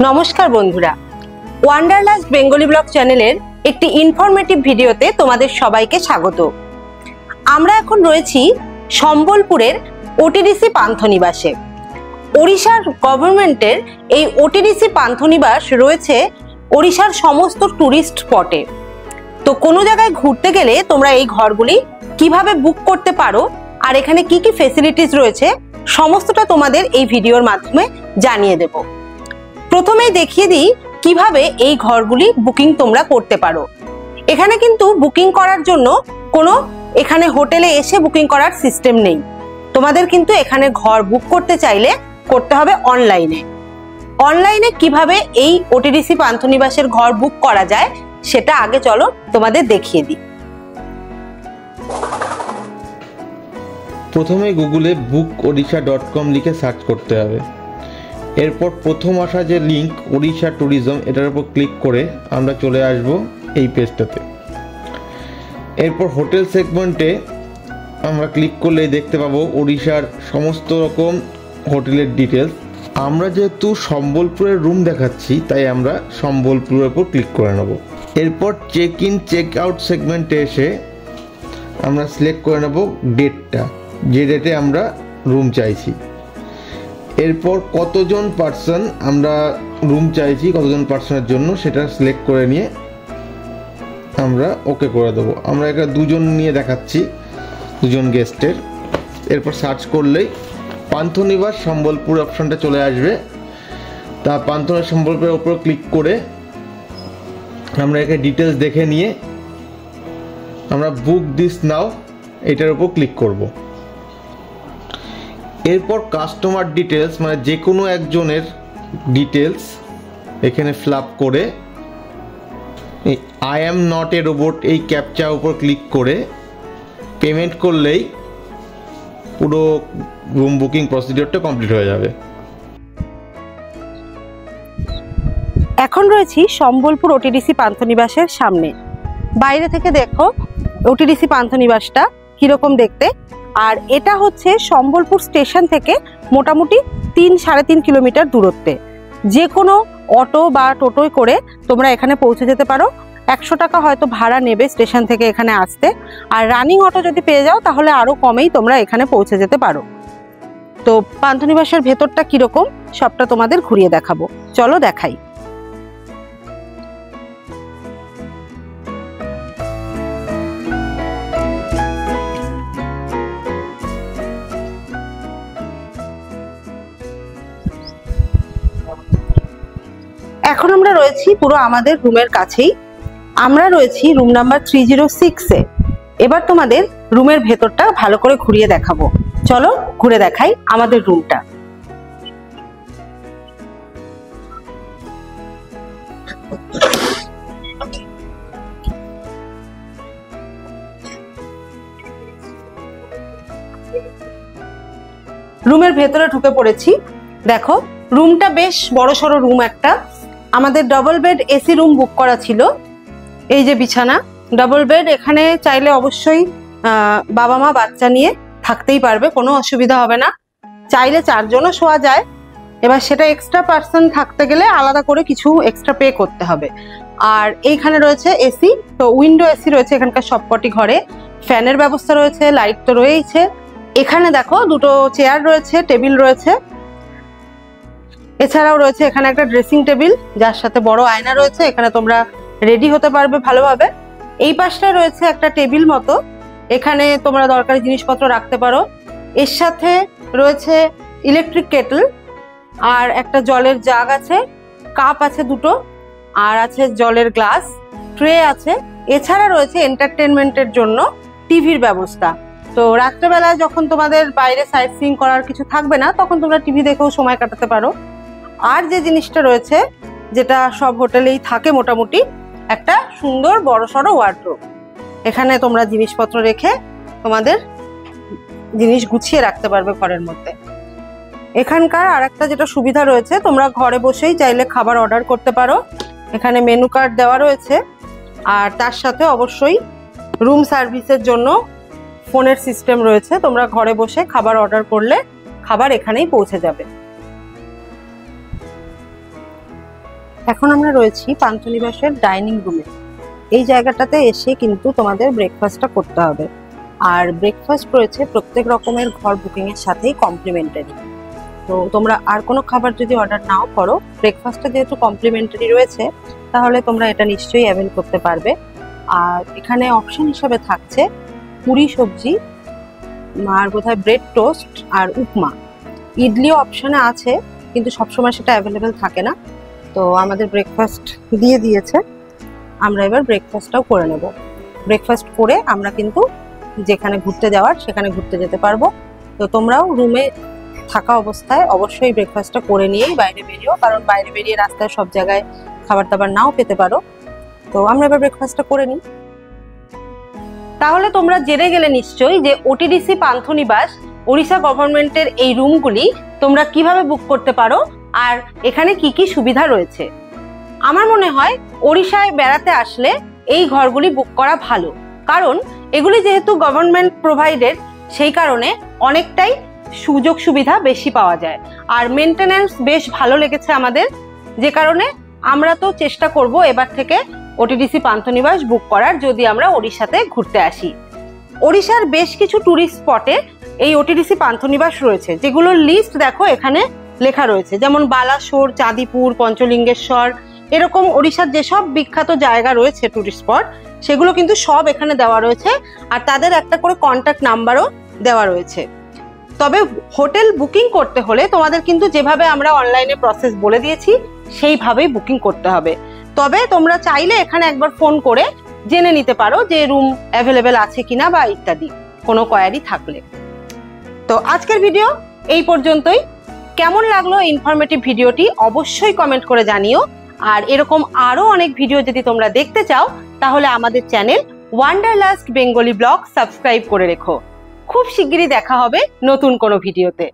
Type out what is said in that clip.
নমস্কার বন্ধুরা, wanderlust Bengali blog চ্যানেলের একটি ইনফরমেটিভ ভিডিওতে তোমাদের সবাইকে স্বাগত। আমরা এখন রয়েছি সম্বলপুরের ওটিডিসি পান্থনিবাসে। ওড়িশার গভর্নমেন্টের এই ওটিডিসি পান্থনিবাস রয়েছে ওড়িশার সমস্ত টুরিস্ট স্পটে। তো কোনো জায়গায় ঘুরতে গেলে তোমরা এই ঘরগুলি কিভাবে বুক করতে পারো আর এখানে কি কি ফেসিলিটিস রয়েছে সমস্তটা তোমাদের এই ভিডিওর মাধ্যমে জানিয়ে দেব। প্রথমেই দেখিয়ে দিই কিভাবে এই ঘরগুলি বুকিং তোমরা করতে পারো। এখানে কিন্তু বুকিং করার জন্য কোনো এখানে হোটেলে এসে বুকিং করার সিস্টেম নেই। তোমাদের কিন্তু এখানে ঘর বুক করতে চাইলে করতে হবে অনলাইনে। অনলাইনে কিভাবে এই ওটিডিসি পান্থনিবাসের ঘর বুক করা যায় সেটা আগে চলো তোমাদের দেখিয়ে দিই। প্রথমে গুগলে bookOdisha.com লিখে সার্চ করতে হবে। এরপর প্রথম আসা যে লিঙ্ক ওড়িশা ট্যুরিজম, এটার উপর ক্লিক করে আমরা চলে আসব এই পেজটাতে। এরপর হোটেল সেগমেন্টে আমরা ক্লিক করলেই দেখতে পাবো ওড়িশার সমস্ত রকম হোটেলের ডিটেলস। আমরা যেহেতু সম্বলপুরের রুম দেখাচ্ছি তাই আমরা সম্বলপুরের উপর ক্লিক করে নেব। এরপর চেক ইন চেক আউট সেগমেন্টে এসে আমরা সিলেক্ট করে নেব ডেটটা, যে ডেটে আমরা রুম চাইছি। এরপর কতজন পার্সন আমরা রুম চাইছি, কতজন পার্সনের জন্য সেটা সিলেক্ট করে নিয়ে আমরা ওকে করে দেবো। আমরা এখানে দুজন নিয়ে দেখাচ্ছি, দুজন গেস্টের। এরপর সার্চ করলেই পান্থনিবাস সম্বলপুর অপশনটা চলে আসবে। তা পান্থনিবাস সম্বলপুরের ওপর ক্লিক করে আমরা এখানে ডিটেলস দেখে নিয়ে আমরা বুক দিস নাও এটার উপর ক্লিক করব। এরপর কাস্টমার ডিটেলস মানে যে কোনো একজনের ডিটেলস এখানে ফিল আপ করে I am not a robot এই ক্যাপচার উপর ক্লিক করে পেমেন্ট করলেই পুরো রুম বুকিং প্রসিডিওরটা কমপ্লিট হয়ে যাবে। এখন রয়েছি সম্বলপুর ওটিডিসি পান্থনিবাসের সামনে। বাইরে থেকে দেখো ওটিডিসি পান্থনিবাসটা কিরকম দেখতে। আর এটা হচ্ছে সম্বলপুর স্টেশন থেকে মোটামুটি 3-3.5 কিলোমিটার দূরত্বে। যে কোনো অটো বা টোটোয় করে তোমরা এখানে পৌঁছে যেতে পারো। 100 টাকা হয়তো ভাড়া নেবে স্টেশন থেকে এখানে আসতে। আর রানিং অটো যদি পেয়ে যাও তাহলে আরও কমেই তোমরা এখানে পৌঁছে যেতে পারো। তো পান্থনিবাসের ভেতরটা কিরকম সবটা তোমাদের ঘুরিয়ে দেখাবো, চলো দেখাই। এখন আমরা রয়েছি পুরো আমাদের রুমের কাছেই। আমরা রয়েছি রুম নাম্বার 306-এ। এবার তোমাদের রুমের ভেতরটা ভালো করে ঘুরিয়ে দেখাবো, চলো ঘুরে দেখাই আমাদের রুমটা। রুমের ভেতরে ঢুকে পড়েছি। দেখো রুমটা বেশ বড়সড় রুম একটা। আমাদের double bed AC room book করা ছিল। এই যে বিছানা, ডবল বেড। এখানে চাইলে অবশ্যই বাবা মা বাচ্চা নিয়ে থাকতেই পারবে, কোনো অসুবিধা হবে না। চাইলে 4 জনও শোয়া যায়। এবার সেটা এক্সট্রা পার্সন থাকতে গেলে আলাদা করে কিছু এক্সট্রা পে করতে হবে। আর এইখানে রয়েছে এসি, তো উইন্ডো এসি রয়েছে এখানকার সবকটি ঘরে। ফ্যানের ব্যবস্থা রয়েছে, লাইট তো রয়েইছে। এখানে দেখো দুটো চেয়ার রয়েছে, টেবিল রয়েছে। এছাড়াও রয়েছে এখানে একটা ড্রেসিং টেবিল যার সাথে বড় আয়না রয়েছে। এখানে তোমরা রেডি হতে পারবে ভালোভাবে। এই পাশটায় রয়েছে একটা টেবিল মতো, এখানে তোমরা দরকারি জিনিসপত্র রাখতে পারো। এর সাথে রয়েছে ইলেকট্রিক কেটল আর একটা জলের জাগ আছে, কাপ আছে দুটো, আর আছে জলের গ্লাস, ট্রে আছে। এছাড়া রয়েছে এন্টারটেনমেন্টের জন্য টিভির ব্যবস্থা। তো রাত্রেবেলায় যখন তোমাদের বাইরে সাইট সিইং করার কিছু থাকবে না তখন তোমরা টিভি দেখেও সময় কাটাতে পারো। আর যে জিনিসটা রয়েছে যেটা সব হোটেলেই থাকে মোটামুটি, একটা সুন্দর বড়সড় ওয়ার্ডরোব। এখানে তোমরা জিনিসপত্র রেখে তোমাদের জিনিস গুছিয়ে রাখতে পারবে ঘরের মধ্যে। এখানকার আর একটা যেটা সুবিধা রয়েছে, তোমরা ঘরে বসেই চাইলে খাবার অর্ডার করতে পারো। এখানে মেনু কার্ড দেওয়া রয়েছে আর তার সাথে অবশ্যই রুম সার্ভিসের জন্য ফোনের সিস্টেম রয়েছে। তোমরা ঘরে বসে খাবার অর্ডার করলে খাবার এখানেই পৌঁছে যাবে। এখন আমরা রয়েছি পান্থনিবাসের ডাইনিং রুমে। এই জায়গাটাতে এসে কিন্তু তোমাদের ব্রেকফাস্টটা করতে হবে, আর ব্রেকফাস্ট রয়েছে প্রত্যেক রকমের ঘর বুকিং এর সাথেই কমপ্লিমেন্টারি। তো তোমরা আর কোনো খাবার যদি অর্ডার নাও করো, ব্রেকফাস্টটা যেহেতু কমপ্লিমেন্টারি রয়েছে তাহলে তোমরা এটা নিশ্চয়ই অ্যাভেল করতে পারবে। আর এখানে অপশন হিসাবে থাকছে পুরি সবজি, আর বোধহয় ব্রেড টোস্ট আর উপমা। ইডলিও অপশনে আছে, কিন্তু সবসময় সেটা অ্যাভেলেবেল থাকে না। তো আমাদের ব্রেকফাস্ট দিয়ে দিয়েছে, আমরা এবার ব্রেকফাস্টটাও করে নেব। ব্রেকফাস্ট করে আমরা কিন্তু যেখানে ঘুরতে যাওয়ার সেখানে ঘুরতে যেতে পারবো। তো তোমরাও রুমে থাকা অবস্থায় অবশ্যই ব্রেকফাস্টটা করে নিয়েই বাইরে বেরিও, কারণ বাইরে বেরিয়ে রাস্তায় সব জায়গায় খাবার দাবার নাও পেতে পারো। তো আমরা এবার ব্রেকফাস্টটা করে নিই। তাহলে তোমরা জেনে গেলে নিশ্চয়ই যে ওটিডিসি পান্থনিবাস ওড়িশা গভর্নমেন্টের এই রুমগুলি তোমরা কিভাবে বুক করতে পারো আর এখানে কি কি সুবিধা রয়েছে। আমার মনে হয় ওড়িশায় বেড়াতে আসলে এই ঘরগুলি বুক করা ভালো, কারণ এগুলি যেহেতু গভর্নমেন্ট প্রোভাইডেড, সেই কারণে অনেকটাই সুযোগ সুবিধা বেশি পাওয়া যায়। আর মেনটেন্যান্স বেশ ভালো লেগেছে আমাদের, যে কারণে আমরা তো চেষ্টা করব এবার থেকে ওটিডিসি পান্থনিবাস বুক করার, যদি আমরা ওড়িশাতে ঘুরতে আসি। ওড়িশার বেশ কিছু ট্যুরিস্ট স্পটে এই ওটিডিসি পান্থনিবাস রয়েছে, যেগুলোর লিস্ট দেখো এখানে লেখা রয়েছে, যেমন বালাসোর, চাঁদিপুর, পঞ্চলিঙ্গেশ্বর, এরকম ওড়িশার যেসব বিখ্যাত জায়গা রয়েছে ট্যুরিস্ট স্পট, সেগুলো কিন্তু সব এখানে দেওয়া রয়েছে, আর তাদের একটা করে কন্ট্যাক্ট নাম্বারও দেওয়া রয়েছে। তবে হোটেল বুকিং করতে হলে তোমাদের কিন্তু যেভাবে আমরা অনলাইনে প্রসেস বলে দিয়েছি সেইভাবেই বুকিং করতে হবে। তবে তোমরা চাইলে এখানে একবার ফোন করে জেনে নিতে পারো যে রুম অ্যাভেলেবেল আছে কিনা বা ইত্যাদি কোনো কোয়ারি থাকলে। তো আজকের ভিডিও এই পর্যন্তই। কেমন লাগলো ইনফরমেটিভ ভিডিওটি অবশ্যই কমেন্ট করে জানিও। আর এরকম আরো অনেক ভিডিও যদি তোমরা দেখতে চাও তাহলে আমাদের channel wanderlust Bengali blog subscribe করে রেখো। খুব শিগগিরই দেখা হবে নতুন কোনো ভিডিওতে।